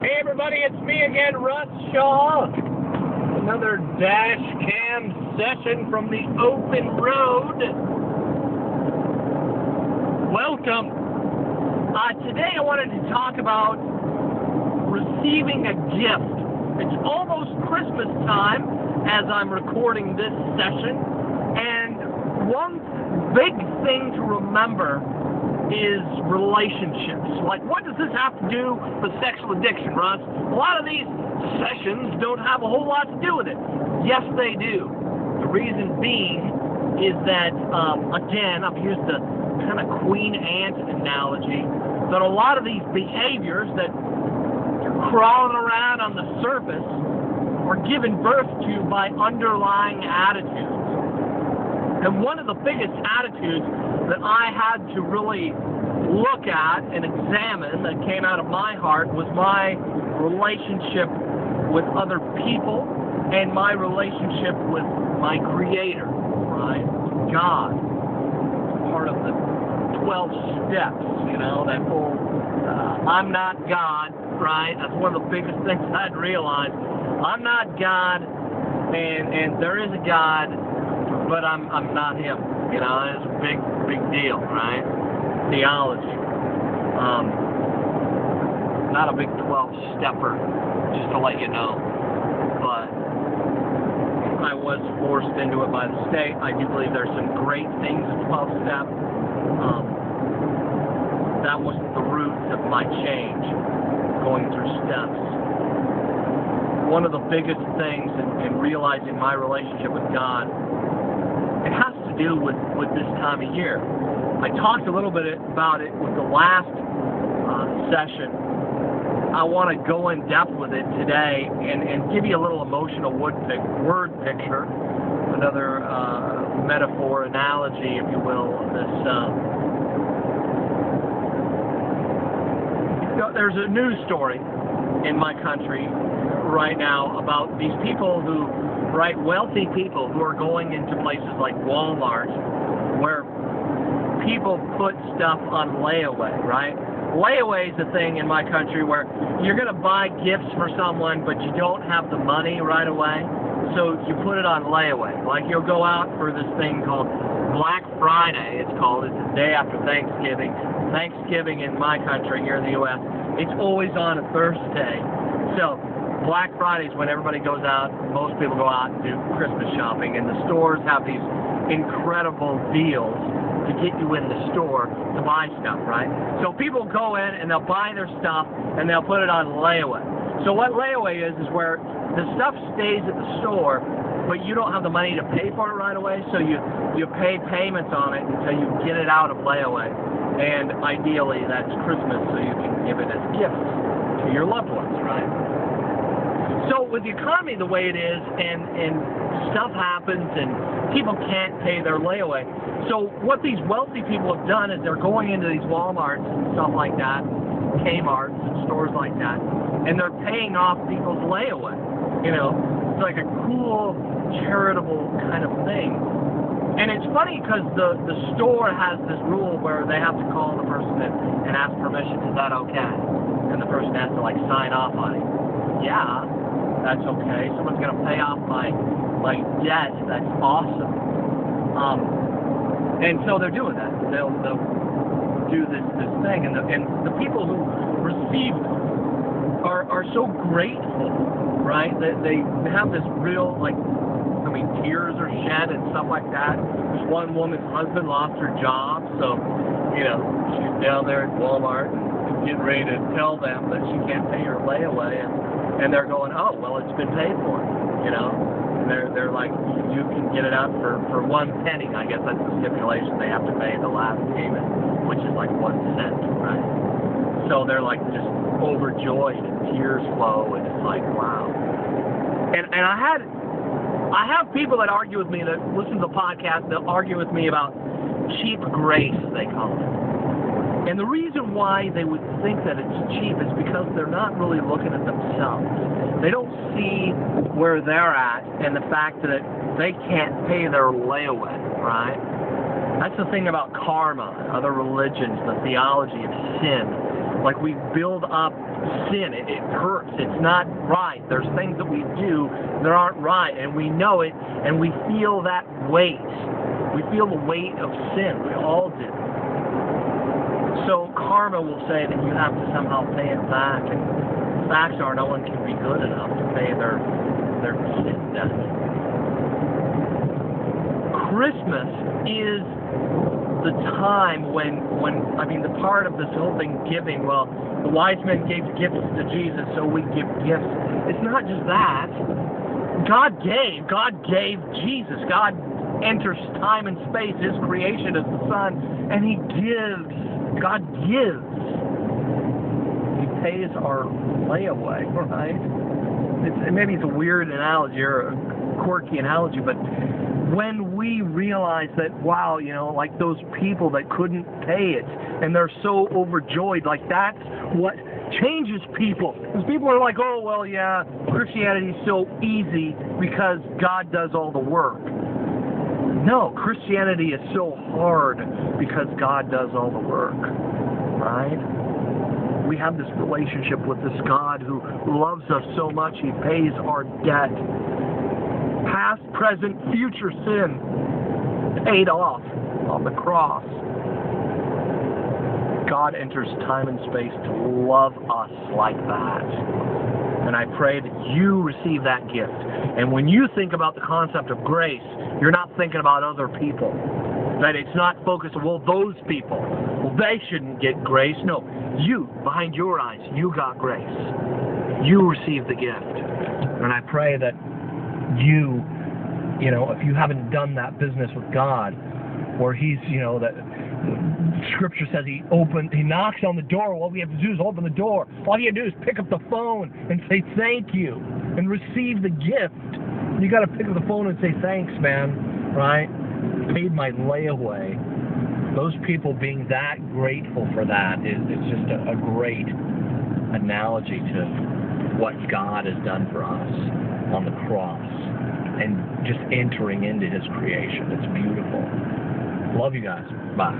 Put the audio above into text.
Hey everybody, it's me again, Russ Shaw. Another dash cam session from the open road. Welcome. Today I wanted to talk about receiving a gift. It's almost Christmas time as I'm recording this session, and one big thing to remember is relationships. Like, what does this have to do with sexual addiction, Russ? A lot of these sessions don't have a whole lot to do with it. Yes, they do. The reason being is that, again, I've used the kind of queen ant analogy, that a lot of these behaviors that are crawling around on the surface are given birth to by underlying attitudes. And one of the biggest attitudes that I had to really look at and examine that came out of my heart was my relationship with other people and my relationship with my Creator, right? God. Part of the 12 steps, you know, that whole I'm not God, right? That's one of the biggest things I'd realized. I'm not God, and there is a God, but I'm not Him. You know, it's a big deal, right? Theology. Not a big 12-stepper, just to let you know. But I was forced into it by the state. I do believe there's some great things in 12-step. That wasn't the root of my change, going through steps. One of the biggest things in realizing my relationship with God, it has to do with this time of year. I talked a little bit about it with the last session. I want to go in depth with it today and give you a little emotional word picture, another metaphor, analogy, if you will. There's a news story in my country right now about these people who, right, wealthy people who are going into places like Walmart where people put stuff on layaway, right? Layaway is a thing in my country where you're going to buy gifts for someone, but you don't have the money right away, so you put it on layaway. Like, you'll go out for this thing called Black Friday, it's called. It's the day after Thanksgiving. Thanksgiving in my country, here in the U.S., it's always on a Thursday. So Black Friday is when everybody goes out, most people go out and do Christmas shopping, and the stores have these incredible deals to get you in the store to buy stuff, right? So people go in and they'll buy their stuff and they'll put it on layaway. So what layaway is where the stuff stays at the store, but you don't have the money to pay for it right away, so you pay payments on it until you get it out of layaway. And ideally that's Christmas, so you can give it as gifts to your loved ones, right? So with the economy the way it is, and stuff happens, and people can't pay their layaway. So what these wealthy people have done is they're going into these Walmarts and stuff like that, Kmart's and stores like that, and they're paying off people's layaway. You know, it's like a cool, charitable kind of thing. And it's funny because the store has this rule where they have to call the person and ask permission. Is that okay? And the person has to, like, sign off on it. Yeah, that's okay. Someone's going to pay off my debt. That's awesome. And so they're doing that. They'll do this thing, and the people who receive are so grateful, right? They have this real, like, I mean, tears are shed and stuff like that. This one woman's husband lost her job, so, you know, she's down there at Walmart and getting ready to tell them that she can't pay her layaway, and they're going, oh, well, it's been paid for, you know? And they're like, you can get it out for 1 penny. I guess that's the stipulation. They have to pay the last payment, which is like 1 cent, right? So they're like just overjoyed, and tears flow, and it's like, wow. And I have people that argue with me, that listen to the podcast, they'll argue with me about cheap grace, they call it. And the reason why they would think that it's cheap is because they're not really looking at themselves. They don't see where they're at and the fact that they can't pay their layaway, right? That's the thing about karma and other religions, the theology of sin. Like we build up sin. It hurts. It's not right. There's things that we do that aren't right, and we know it, and we feel that weight. We feel the weight of sin. We all do. So karma will say that you have to somehow pay it back, and facts are no one can be good enough to pay their sin debt. Christmas is the time when the part of this whole thing, giving, well, the wise men gave gifts to Jesus, so we give gifts. It's not just that. God gave Jesus. God enters time and space, His creation as the Son, and He gives. God gives. He pays our layaway, right? Maybe it's a weird analogy or a quirky analogy, but when we realize that, wow, like those people that couldn't pay it, and they're so overjoyed, like that's what changes people. Because people are like, oh, well, yeah, Christianity is so easy because God does all the work. No, Christianity is so hard because God does all the work, right? We have this relationship with this God who loves us so much, He pays our debt. Past, present, future sin paid off on the cross. God enters time and space to love us like that. And I pray that you receive that gift. And when you think about the concept of grace, you're not thinking about other people. That it's not focused on, well, those people, well, they shouldn't get grace. No, you, behind your eyes, you got grace. You received the gift. And I pray that you, if you haven't done that business with God, where He's, that Scripture says He knocks on the door. All we have to do is open the door. All you have to do is pick up the phone and say thank you and receive the gift. You got to pick up the phone and say thanks, man, right? Paid my layaway. Those people being that grateful for that is just a great analogy to what God has done for us on the cross and just entering into His creation. It's beautiful. Love you guys. Bye.